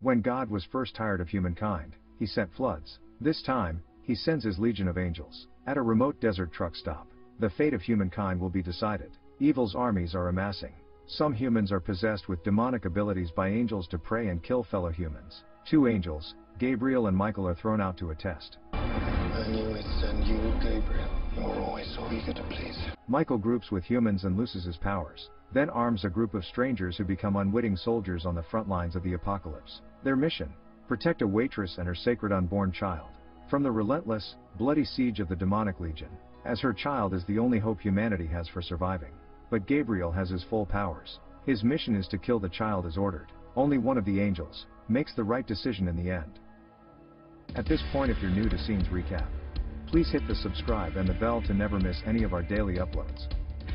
When God was first tired of humankind, he sent floods. This time, he sends his legion of angels. At a remote desert truck stop, the fate of humankind will be decided. Evil's armies are amassing. Some humans are possessed with demonic abilities by angels to prey and kill fellow humans. Two angels, Gabriel and Michael, are thrown out to a test. I knew I'd send you, Gabriel. You were always so eager to please. Michael groups with humans and loses his powers, then arms a group of strangers who become unwitting soldiers on the front lines of the apocalypse. Their mission: protect a waitress and her sacred unborn child from the relentless, bloody siege of the demonic legion, as her child is the only hope humanity has for surviving. But Gabriel has his full powers. His mission is to kill the child as ordered. Only one of the angels makes the right decision in the end. At this point, if you're new to Scenes Recap, please hit the subscribe and the bell to never miss any of our daily uploads.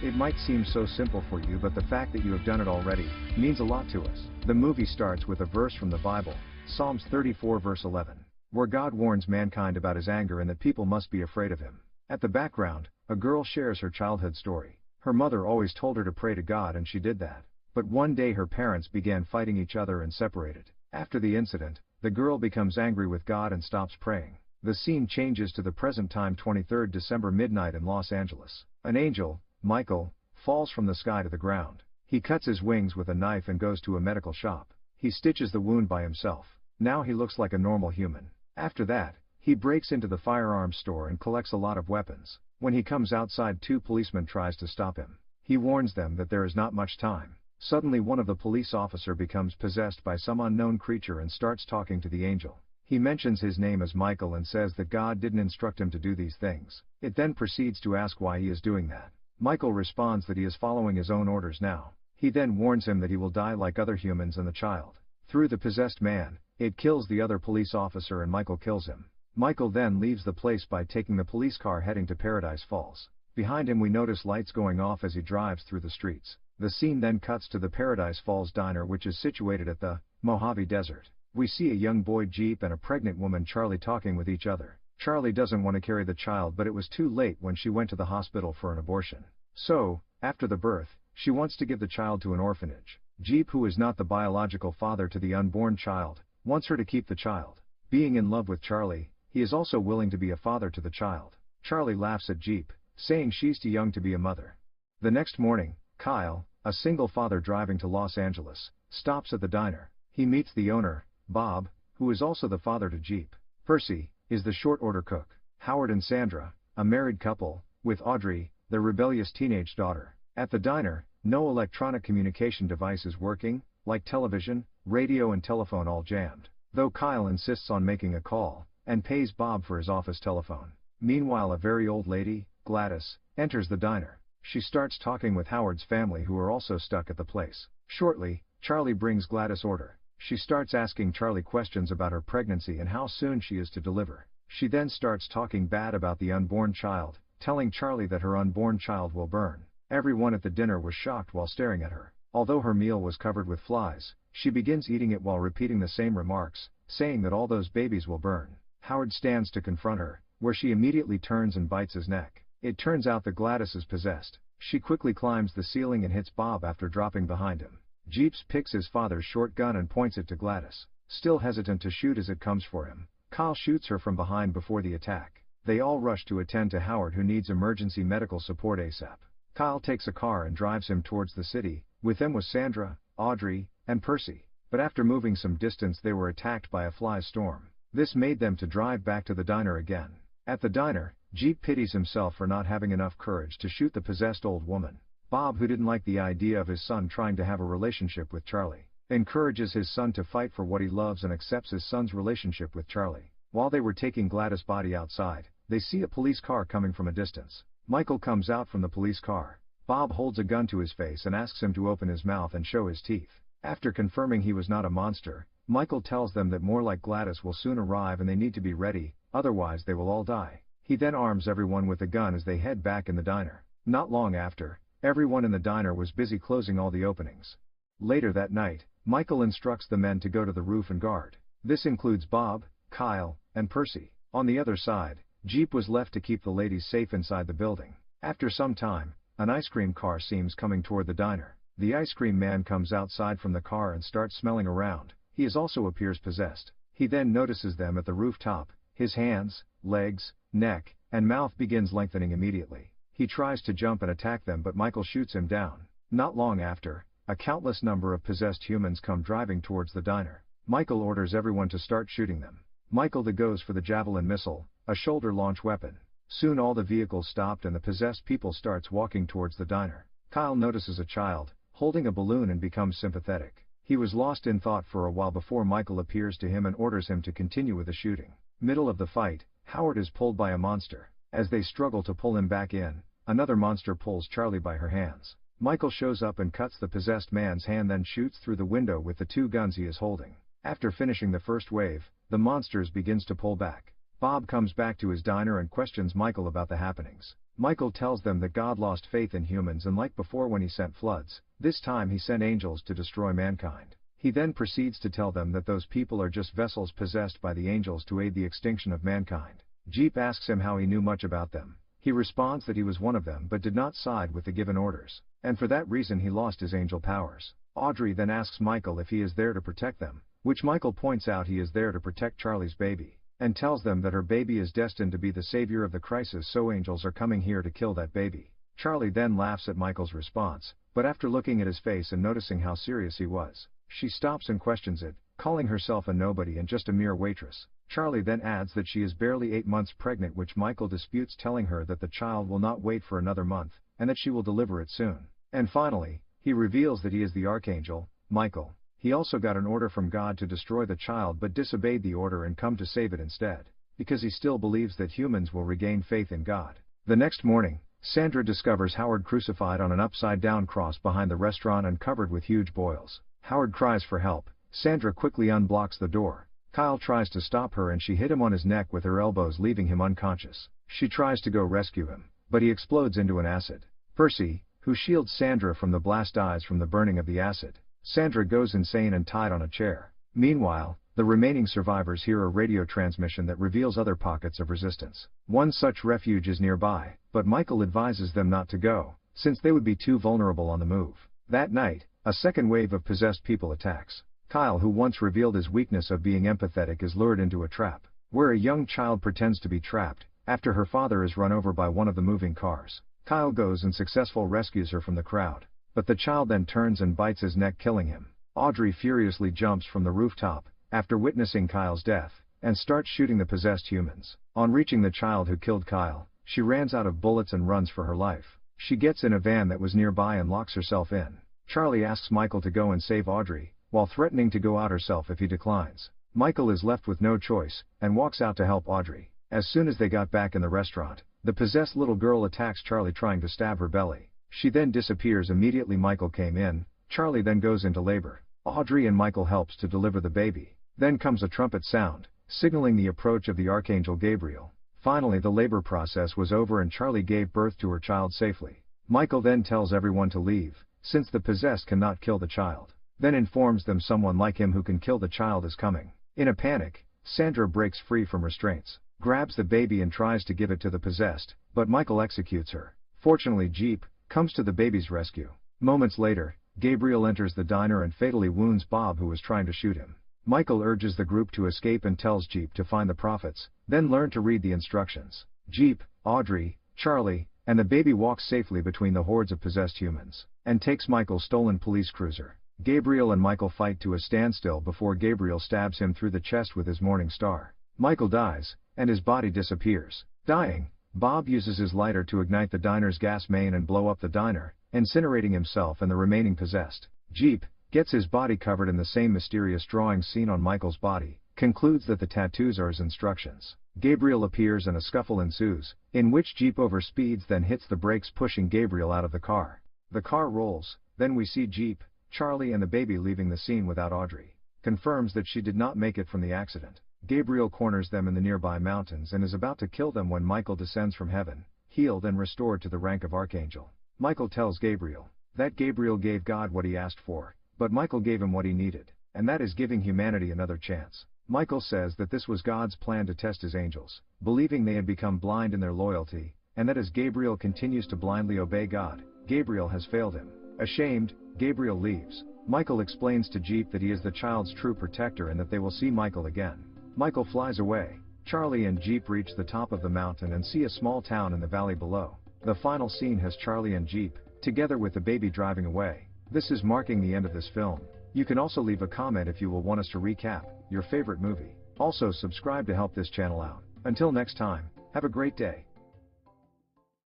It might seem so simple for you, but the fact that you have done it already means a lot to us. The movie starts with a verse from the Bible, Psalms 34 verse 11, where God warns mankind about his anger and that people must be afraid of him. At the background, a girl shares her childhood story. Her mother always told her to pray to God, and she did that. But one day her parents began fighting each other and separated. After the incident, the girl becomes angry with God and stops praying. The scene changes to the present time, 23rd December midnight in Los Angeles. An angel, Michael, falls from the sky to the ground. He cuts his wings with a knife and goes to a medical shop. He stitches the wound by himself. Now he looks like a normal human. After that, he breaks into the firearms store and collects a lot of weapons. When he comes outside, two policemen tries to stop him. He warns them that there is not much time. Suddenly one of the police officer becomes possessed by some unknown creature and starts talking to the angel. He mentions his name as Michael and says that God didn't instruct him to do these things. It then proceeds to ask why he is doing that. Michael responds that he is following his own orders now. He then warns him that he will die like other humans and the child. Through the possessed man, it kills the other police officer and Michael kills him. Michael then leaves the place by taking the police car heading to Paradise Falls. Behind him we notice lights going off as he drives through the streets. The scene then cuts to the Paradise Falls diner, which is situated at the Mojave Desert. We see a young boy Jeep and a pregnant woman Charlie talking with each other. Charlie doesn't want to carry the child, but it was too late when she went to the hospital for an abortion. So, after the birth, she wants to give the child to an orphanage. Jeep, who is not the biological father to the unborn child, wants her to keep the child. Being in love with Charlie, he is also willing to be a father to the child. Charlie laughs at Jeep, saying she's too young to be a mother. The next morning, Kyle, a single father driving to Los Angeles, stops at the diner. He meets the owner, Bob, who is also the father to Jeep. Percy is the short order cook. Howard and Sandra, a married couple, with Audrey, their rebellious teenage daughter. At the diner, no electronic communication device is working, like television, radio and telephone all jammed. Though Kyle insists on making a call, and pays Bob for his office telephone. Meanwhile, a very old lady, Gladys, enters the diner. She starts talking with Howard's family, who are also stuck at the place. Shortly, Charlie brings Gladys order. She starts asking Charlie questions about her pregnancy and how soon she is to deliver. She then starts talking bad about the unborn child, telling Charlie that her unborn child will burn. Everyone at the dinner was shocked while staring at her. Although her meal was covered with flies, she begins eating it while repeating the same remarks, saying that all those babies will burn. Howard stands to confront her, where she immediately turns and bites his neck. It turns out that Gladys is possessed. She quickly climbs the ceiling and hits Bob after dropping behind him. Jeeps picks his father's shotgun and points it to Gladys. Still hesitant to shoot as it comes for him, Kyle shoots her from behind before the attack. They all rush to attend to Howard, who needs emergency medical support ASAP. Kyle takes a car and drives him towards the city. With them was Sandra, Audrey, and Percy. But after moving some distance, they were attacked by a fly storm. This made them to drive back to the diner again. At the diner, Jeep pities himself for not having enough courage to shoot the possessed old woman. Bob, who didn't like the idea of his son trying to have a relationship with Charlie, encourages his son to fight for what he loves and accepts his son's relationship with Charlie. While they were taking Gladys' body outside, they see a police car coming from a distance. Michael comes out from the police car. Bob holds a gun to his face and asks him to open his mouth and show his teeth. After confirming he was not a monster, Michael tells them that more like Gladys will soon arrive and they need to be ready, otherwise they will all die. He then arms everyone with a gun as they head back in the diner. Not long after, everyone in the diner was busy closing all the openings. Later that night, Michael instructs the men to go to the roof and guard. This includes Bob, Kyle, and Percy. On the other side, Jeep was left to keep the ladies safe inside the building. After some time, an ice cream car seems coming toward the diner. The ice cream man comes outside from the car and starts smelling around. He also appears possessed. He then notices them at the rooftop. His hands, legs, neck, and mouth begins lengthening immediately. He tries to jump and attack them, but Michael shoots him down. Not long after, a countless number of possessed humans come driving towards the diner. Michael orders everyone to start shooting them. Michael then goes for the javelin missile, a shoulder launch weapon. Soon all the vehicles stopped and the possessed people starts walking towards the diner. Kyle notices a child holding a balloon and becomes sympathetic. He was lost in thought for a while before Michael appears to him and orders him to continue with the shooting. Middle of the fight, Howard is pulled by a monster. As they struggle to pull him back in, another monster pulls Charlie by her hands. Michael shows up and cuts the possessed man's hand, then shoots through the window with the 2 guns he is holding. After finishing the first wave, the monsters begins to pull back. Bob comes back to his diner and questions Michael about the happenings. Michael tells them that God lost faith in humans, and like before when he sent floods, this time he sent angels to destroy mankind. He then proceeds to tell them that those people are just vessels possessed by the angels to aid the extinction of mankind. Jeep asks him how he knew much about them. He responds that he was one of them but did not side with the given orders, and for that reason he lost his angel powers. Audrey then asks Michael if he is there to protect them, which Michael points out he is there to protect Charlie's baby, and tells them that her baby is destined to be the savior of the crisis, so angels are coming here to kill that baby. Charlie then laughs at Michael's response, but after looking at his face and noticing how serious he was, she stops and questions it, calling herself a nobody and just a mere waitress. Charlie then adds that she is barely 8 months pregnant, which Michael disputes, telling her that the child will not wait for another month, and that she will deliver it soon. And finally, he reveals that he is the Archangel Michael. He also got an order from God to destroy the child but disobeyed the order and come to save it instead, because he still believes that humans will regain faith in God. The next morning, Sandra discovers Howard crucified on an upside-down cross behind the restaurant and covered with huge boils. Howard cries for help. Sandra quickly unblocks the door. Kyle tries to stop her and she hit him on his neck with her elbows, leaving him unconscious. She tries to go rescue him, but he explodes into an acid. Percy, who shields Sandra from the blast, dies from the burning of the acid. Sandra goes insane and tied on a chair. Meanwhile, the remaining survivors hear a radio transmission that reveals other pockets of resistance. One such refuge is nearby, but Michael advises them not to go, since they would be too vulnerable on the move. That night, a second wave of possessed people attacks. Kyle, who once revealed his weakness of being empathetic, is lured into a trap, where a young child pretends to be trapped, after her father is run over by one of the moving cars. Kyle goes and successfully rescues her from the crowd, but the child then turns and bites his neck, killing him. Audrey furiously jumps from the rooftop, after witnessing Kyle's death, and starts shooting the possessed humans. On reaching the child who killed Kyle, she runs out of bullets and runs for her life. She gets in a van that was nearby and locks herself in. Charlie asks Michael to go and save Audrey, while threatening to go out herself if he declines. Michael is left with no choice, and walks out to help Audrey. As soon as they got back in the restaurant, the possessed little girl attacks Charlie, trying to stab her belly. She then disappears immediately Michael came in. Charlie then goes into labor. Audrey and Michael helps to deliver the baby. Then comes a trumpet sound, signaling the approach of the Archangel Gabriel. Finally the labor process was over and Charlie gave birth to her child safely. Michael then tells everyone to leave, since the possessed cannot kill the child. Then informs them someone like him who can kill the child is coming. In a panic, Sandra breaks free from restraints, grabs the baby and tries to give it to the possessed, but Michael executes her. Fortunately Jeep comes to the baby's rescue. Moments later, Gabriel enters the diner and fatally wounds Bob, who was trying to shoot him. Michael urges the group to escape and tells Jeep to find the prophets, then learn to read the instructions. Jeep, Audrey, Charlie, and the baby walk safely between the hordes of possessed humans, and takes Michael's stolen police cruiser. Gabriel and Michael fight to a standstill before Gabriel stabs him through the chest with his morning star. Michael dies, and his body disappears. Dying, Bob uses his lighter to ignite the diner's gas main and blow up the diner, incinerating himself and the remaining possessed. Jeep gets his body covered in the same mysterious drawing seen on Michael's body, concludes that the tattoos are his instructions. Gabriel appears and a scuffle ensues, in which Jeep overspeeds, then hits the brakes, pushing Gabriel out of the car. The car rolls, then we see Jeep, Charlie and the baby leaving the scene without Audrey. Confirms that she did not make it from the accident. Gabriel corners them in the nearby mountains and is about to kill them when Michael descends from heaven, healed and restored to the rank of Archangel. Michael tells Gabriel that Gabriel gave God what he asked for, but Michael gave him what he needed, and that is giving humanity another chance. Michael says that this was God's plan to test his angels, believing they had become blind in their loyalty, and that as Gabriel continues to blindly obey God, Gabriel has failed him. Ashamed, Gabriel leaves. Michael explains to Jeep that he is the child's true protector and that they will see Michael again. Michael flies away. Charlie and Jeep reach the top of the mountain and see a small town in the valley below. The final scene has Charlie and Jeep, together with the baby, driving away. This is marking the end of this film. You can also leave a comment if you will want us to recap your favorite movie. Also subscribe to help this channel out. Until next time, have a great day.